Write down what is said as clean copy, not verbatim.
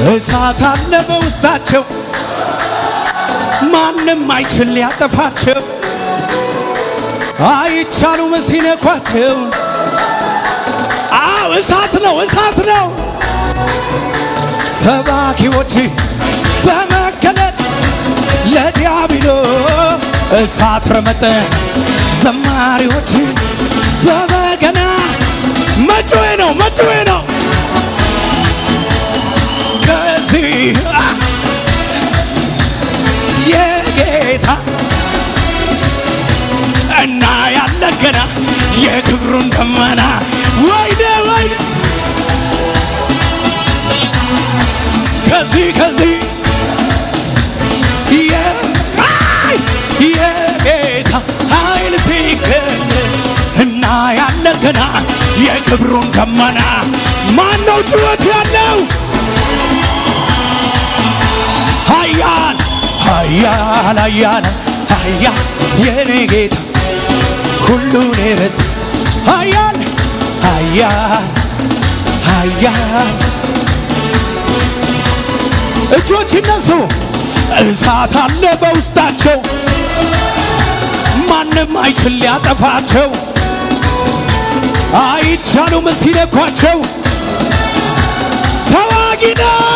እሳት አለ በውስጣቸው ማንም አይችል ሊያጠፋቸው አይቻሉም ሲነኳቸው እሳት ነው እሳት ነው ሰባኪዎች በመገለጥ ለዲያብሎስ እሳት ረመጠ ዘማሪዎች በበገና መጮህ ነው ከዚህ የጌታ እና ያለን ገና የክብሩን ደመና ወይኔ ከዚህ የጌታ ኃይል ሲገለጥ እና ያለን ገና የክብሩን ደመና ማነው ጩኸት ያለው ኃያል የኔ ጌታ ሁሉን የረታ ኃያል እጆች ይነሱ እሳት አለ በውስጣቸው ማንም አይችል ሊያጠፋቸው አይቻሉም ሲነኳቸው ተዋጊ ነው